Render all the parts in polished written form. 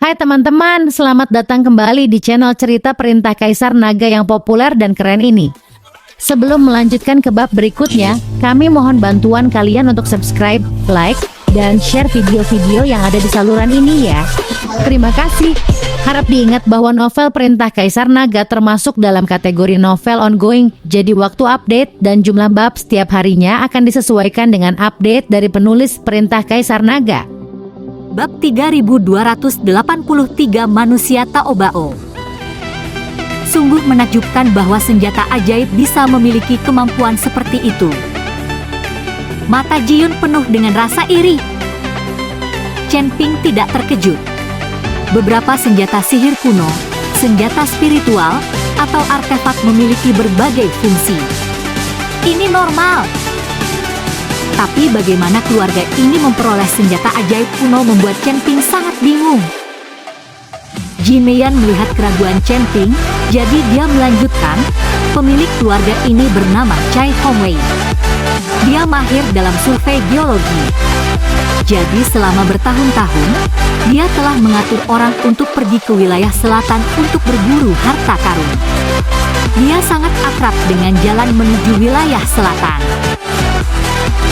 Hai teman-teman, selamat datang kembali di channel cerita perintah Kaisar Naga yang populer dan keren ini. Sebelum melanjutkan ke bab berikutnya, kami mohon bantuan kalian untuk subscribe, like, dan share video-video yang ada di saluran ini ya. Terima kasih. Harap diingat bahwa novel Perintah Kaisar Naga termasuk dalam kategori novel ongoing, jadi waktu update dan jumlah bab setiap harinya akan disesuaikan dengan update dari penulis Perintah Kaisar Naga. Bab 3283 Manusia Taobao. Sungguh menakjubkan bahwa senjata ajaib bisa memiliki kemampuan seperti itu. Mata Jiyun penuh dengan rasa iri. Chen Ping tidak terkejut. Beberapa senjata sihir kuno, senjata spiritual, atau artefak memiliki berbagai fungsi. Ini normal. Tapi bagaimana keluarga ini memperoleh senjata ajaib kuno membuat Chen Ping sangat bingung. Jimeyan melihat keraguan Chen Ping, jadi dia melanjutkan, pemilik keluarga ini bernama Chai Hongwei. Dia mahir dalam survei geologi. Jadi selama bertahun-tahun, dia telah mengatur orang untuk pergi ke wilayah selatan untuk berburu harta karun. Dia sangat akrab dengan jalan menuju wilayah selatan.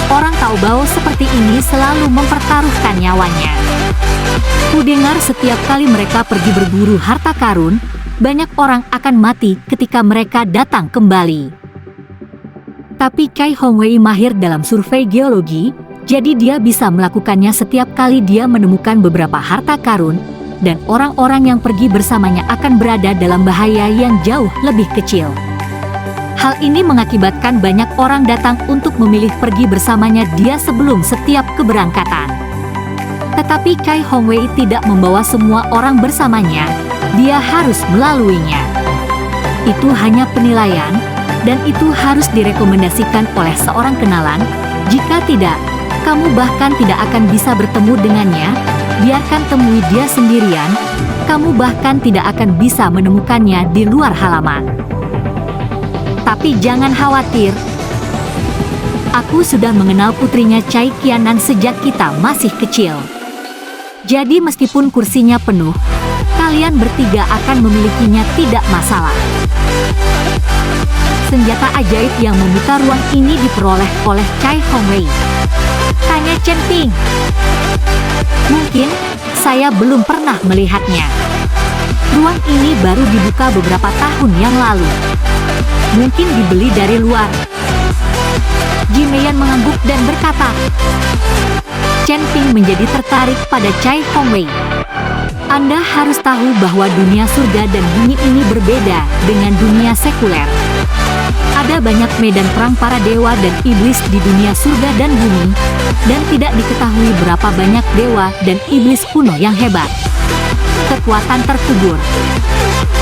Orang Taobao seperti ini selalu mempertaruhkan nyawanya. Kudengar setiap kali mereka pergi berburu harta karun, banyak orang akan mati ketika mereka datang kembali. Tapi Chai Hongwei mahir dalam survei geologi, jadi dia bisa melakukannya setiap kali dia menemukan beberapa harta karun, dan orang-orang yang pergi bersamanya akan berada dalam bahaya yang jauh lebih kecil. Hal ini mengakibatkan banyak orang datang untuk memilih pergi bersamanya dia sebelum setiap keberangkatan. Tetapi Chai Hongwei tidak membawa semua orang bersamanya, dia harus melaluinya. Itu hanya penilaian, dan itu harus direkomendasikan oleh seorang kenalan. Jika tidak, kamu bahkan tidak akan bisa bertemu dengannya, biarkan temui dia sendirian, kamu bahkan tidak akan bisa menemukannya di luar halaman. Tapi jangan khawatir, aku sudah mengenal putrinya Chai Qianan sejak kita masih kecil. Jadi meskipun kursinya penuh, kalian bertiga akan memilikinya tidak masalah. Senjata ajaib yang membuka ruang ini diperoleh oleh Chai Hongwei. Tanya Chen Ping. Mungkin, saya belum pernah melihatnya. Ruang ini baru dibuka beberapa tahun yang lalu. Mungkin dibeli dari luar. Jimeyan mengangguk dan berkata. Chen Ping menjadi tertarik pada Chai Hongwei. Anda harus tahu bahwa dunia surga dan bumi ini berbeda dengan dunia sekuler. Ada banyak medan perang para dewa dan iblis di dunia surga dan bumi, dan tidak diketahui berapa banyak dewa dan iblis kuno yang hebat. Kekuatan terkubur.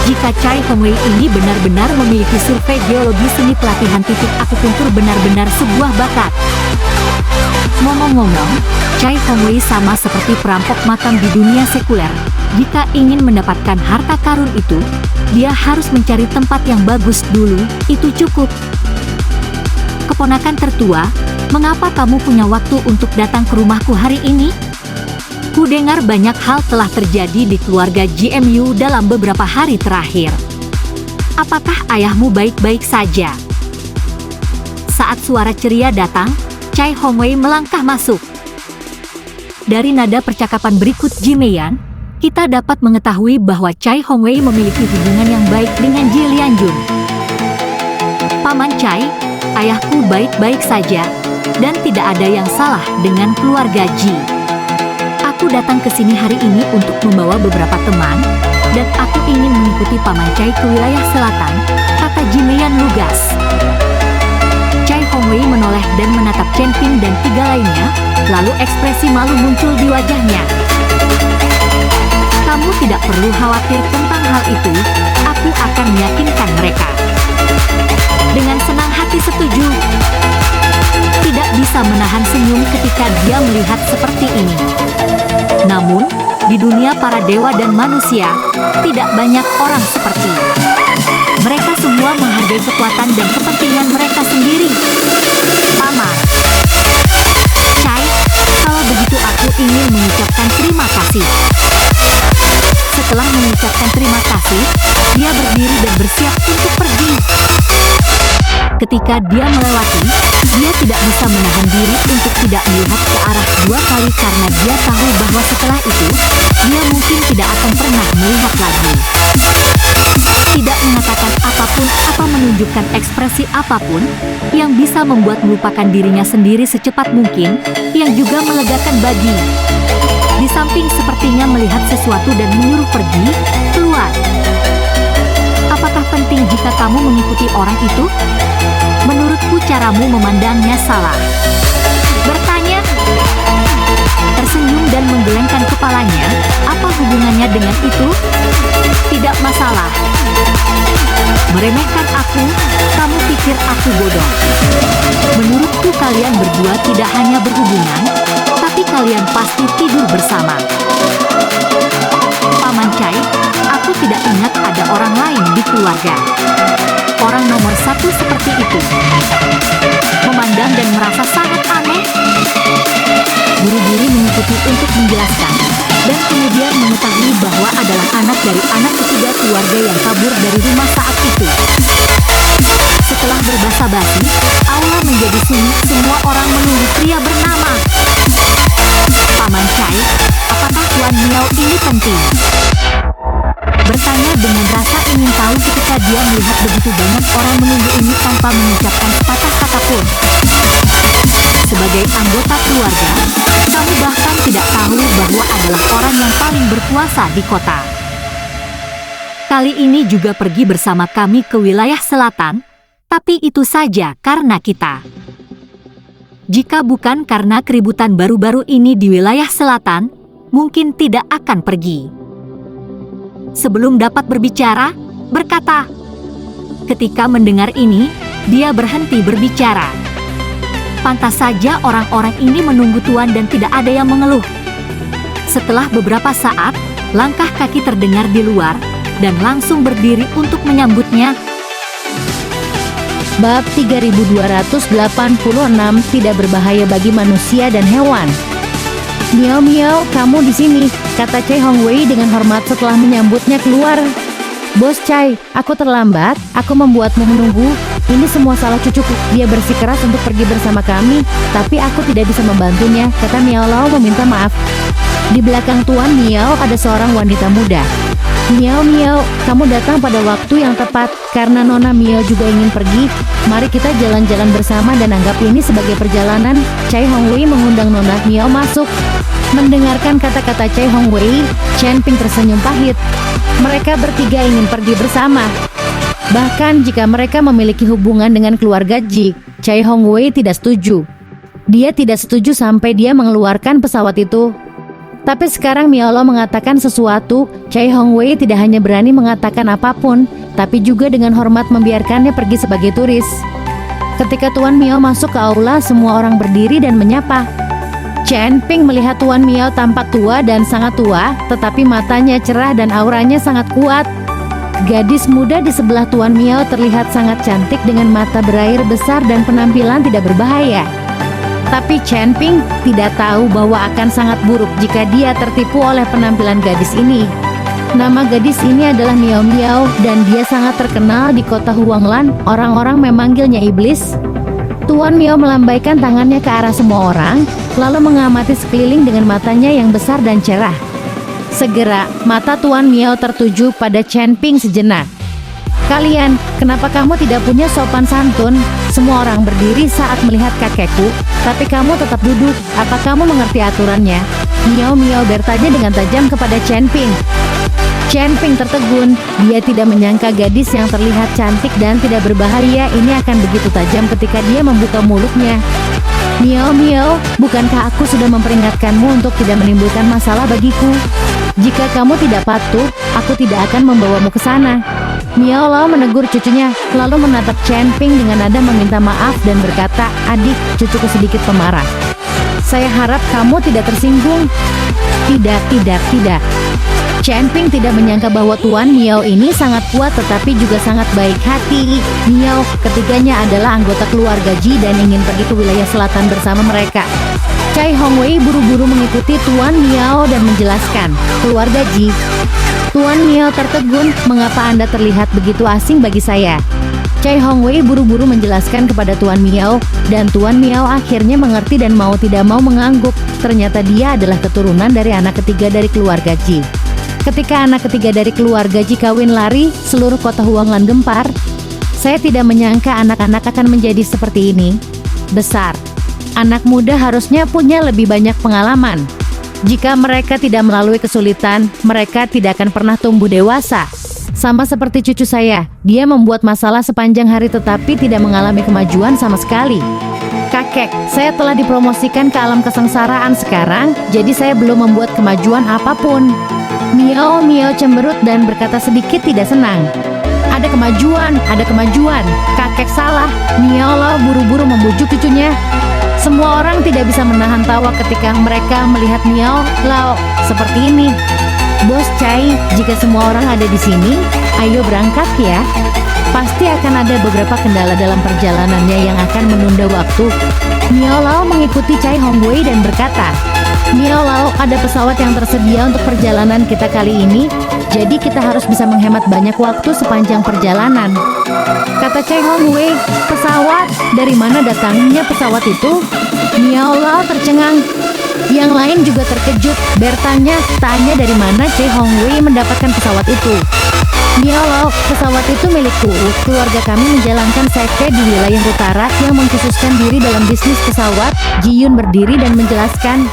Jika Chai Hongwei ini benar-benar memiliki survei geologi seni pelatihan titik akupuntur benar-benar sebuah bakat. Ngomong-ngomong, Chai Hongwei sama seperti perampok makam di dunia sekuler. Jika ingin mendapatkan harta karun itu, dia harus mencari tempat yang bagus dulu, itu cukup. Keponakan tertua, mengapa kamu punya waktu untuk datang ke rumahku hari ini? Kudengar banyak hal telah terjadi di keluarga GMU dalam beberapa hari terakhir. Apakah ayahmu baik-baik saja? Saat suara ceria datang, Chai Hongwei melangkah masuk. Dari nada percakapan berikut Jimeyan, kita dapat mengetahui bahwa Chai Hongwei memiliki hubungan yang baik dengan Ji Lianjun. Paman Chai, ayahku baik-baik saja, dan tidak ada yang salah dengan keluarga Ji. Aku datang ke sini hari ini untuk membawa beberapa teman, dan aku ingin mengikuti Paman Chai ke wilayah selatan, kata Jimeyan lugas. Chai Hongwei menoleh dan menatap Chen Ping dan tiga lainnya, lalu ekspresi malu muncul di wajahnya. Kamu tidak perlu khawatir tentang hal itu, aku akan meyakinkan mereka. Dengan senang hati setuju. Tidak bisa menahan senyum ketika dia melihat seperti ini. Namun, di dunia para dewa dan manusia, tidak banyak orang seperti. Mereka semua menghargai kekuatan dan kepentingan mereka sendiri. Paman Chai, kalau begitu aku ingin mengucapkan terima kasih. mengucapkan terima kasih, dia berdiri dan bersiap untuk pergi. Ketika dia melewati, dia tidak bisa menahan diri untuk tidak melihat ke arah 2 kali karena dia tahu bahwa setelah itu, dia mungkin tidak akan pernah melihat lagi. Tidak mengatakan apapun atau menunjukkan ekspresi apapun yang bisa membuat melupakan dirinya sendiri secepat mungkin, yang juga melegakan Bagi. Di samping sepertinya melihat sesuatu dan menyuruh pergi, keluar. Apakah penting jika kamu mengikuti orang itu? Menurutku caramu memandangnya salah. Bertanya, tersenyum dan menggelengkan kepalanya, apa hubungannya dengan itu? Tidak masalah. Meremehkan aku, kamu pikir aku bodoh. Menurutku kalian berdua tidak hanya berhubungan, tapi kalian pasti tidur bersama. Paman Chai, aku tidak ingat ada orang lain di keluarga. Orang nomor 1 seperti itu. Memandang dan merasa sangat aneh. Buru-buru mengikuti untuk menjelaskan, dan kemudian mengetahui bahwa adalah anak dari anak ketiga keluarga yang kabur dari rumah saat itu. Setelah berbasa-basi, aula menjadi sunyi, semua orang menunggu pria bernama Paman Chai. Apakah Tuan Miao ini penting? Bertanya dengan rasa ingin tahu ketika dia melihat begitu banyak orang menunggu ini tanpa mengucapkan sepatah kata pun. Sebagai anggota keluarga, kamu bahkan tidak tahu bahwa adalah orang yang paling berkuasa di kota. Kali ini juga pergi bersama kami ke wilayah selatan, tapi itu saja karena kita. Jika bukan karena keributan baru-baru ini di wilayah selatan, mungkin tidak akan pergi. Sebelum dapat berbicara, berkata. Ketika mendengar ini, dia berhenti berbicara. Pantas saja orang-orang ini menunggu Tuan dan tidak ada yang mengeluh. Setelah beberapa saat, langkah kaki terdengar di luar, dan langsung berdiri untuk menyambutnya. Bab 3286 tidak berbahaya bagi manusia dan hewan. Miao Miao, kamu di sini, kata Chai Hongwei dengan hormat setelah menyambutnya keluar. Bos Chai, aku terlambat, aku membuatmu menunggu. Ini semua salah cucuku. Dia bersikeras untuk pergi bersama kami, tapi aku tidak bisa membantunya, kata Miao Lao meminta maaf. Di belakang Tuan Miao ada seorang wanita muda. Miao Miao, kamu datang pada waktu yang tepat, karena Nona Miao juga ingin pergi. Mari kita jalan-jalan bersama dan anggap ini sebagai perjalanan. Chai Hongwei mengundang Nona Miao masuk. Mendengarkan kata-kata Chai Hongwei, Chen Ping tersenyum pahit. Mereka bertiga ingin pergi bersama. Bahkan jika mereka memiliki hubungan dengan keluarga Ji, Chai Hongwei tidak setuju. Dia tidak setuju sampai dia mengeluarkan pesawat itu. Tapi sekarang Miao Lao mengatakan sesuatu, Chai Hongwei tidak hanya berani mengatakan apapun, tapi juga dengan hormat membiarkannya pergi sebagai turis. Ketika Tuan Miao masuk ke aula, semua orang berdiri dan menyapa. Chen Ping melihat Tuan Miao tampak tua dan sangat tua, tetapi matanya cerah dan auranya sangat kuat. Gadis muda di sebelah Tuan Miao terlihat sangat cantik dengan mata berair besar dan penampilan tidak berbahaya. Tapi Chen Ping tidak tahu bahwa akan sangat buruk jika dia tertipu oleh penampilan gadis ini. Nama gadis ini adalah Miao Miao dan dia sangat terkenal di kota Huanglan. Orang-orang memanggilnya iblis. Tuan Miao melambaikan tangannya ke arah semua orang, lalu mengamati sekeliling dengan matanya yang besar dan cerah. Segera, mata Tuan Miao tertuju pada Chen Ping sejenak. Kalian, kenapa kamu tidak punya sopan santun? Semua orang berdiri saat melihat kakekku, tapi kamu tetap duduk. Apa kamu mengerti aturannya? Miao Miao bertanya dengan tajam kepada Chen Ping. Chen Ping tertegun. Dia tidak menyangka gadis yang terlihat cantik dan tidak berbahaya ini akan begitu tajam ketika dia membuka mulutnya. Miao Miao, bukankah aku sudah memperingatkanmu untuk tidak menimbulkan masalah bagiku? Jika kamu tidak patuh, aku tidak akan membawamu ke sana. Miao Lao menegur cucunya, lalu menatap Chen Ping dengan nada meminta maaf dan berkata, adik, cucuku sedikit pemarah. Saya harap kamu tidak tersinggung. Tidak. Chen Ping tidak menyangka bahwa Tuan Miao ini sangat kuat tetapi juga sangat baik hati. Miao, ketiganya adalah anggota keluarga Ji dan ingin pergi ke wilayah selatan bersama mereka. Chai Hongwei buru-buru mengikuti Tuan Miao dan menjelaskan, keluarga Ji. Tuan Miao tertegun, mengapa Anda terlihat begitu asing bagi saya? Chai Hongwei buru-buru menjelaskan kepada Tuan Miao, dan Tuan Miao akhirnya mengerti dan mau tidak mau mengangguk. Ternyata dia adalah keturunan dari anak ketiga dari keluarga Ji. Ketika anak ketiga dari keluarga Ji kawin lari, seluruh kota Huanglan gempar. Saya tidak menyangka anak-anak akan menjadi seperti ini. Besar. Anak muda harusnya punya lebih banyak pengalaman. Jika mereka tidak melalui kesulitan, mereka tidak akan pernah tumbuh dewasa. Sama seperti cucu saya, dia membuat masalah sepanjang hari tetapi tidak mengalami kemajuan sama sekali. Kakek, saya telah dipromosikan ke alam kesengsaraan sekarang, jadi saya belum membuat kemajuan apapun. Miao cemberut dan berkata sedikit tidak senang. Ada kemajuan, ada kemajuan. Kakek salah. Miao Lao buru-buru membujuk cucunya. Semua orang tidak bisa menahan tawa ketika mereka melihat Miao Lao seperti ini. Bos Chai, jika semua orang ada di sini, ayo berangkat ya. Pasti akan ada beberapa kendala dalam perjalanannya yang akan menunda waktu. Miao Lao mengikuti Chai Hongwei dan berkata, Miao Lao, ada pesawat yang tersedia untuk perjalanan kita kali ini, jadi kita harus bisa menghemat banyak waktu sepanjang perjalanan. Kata Chai Hongwei, pesawat? Dari mana datangnya pesawat itu? Miao Lao tercengang. Yang lain juga terkejut. Bertanya, tanya dari mana Chai Hongwei mendapatkan pesawat itu. Miao Lao, pesawat itu milikku. Keluarga kami menjalankan sekte di wilayah utara yang mengkhususkan diri dalam bisnis pesawat. Ji Yun berdiri dan menjelaskan.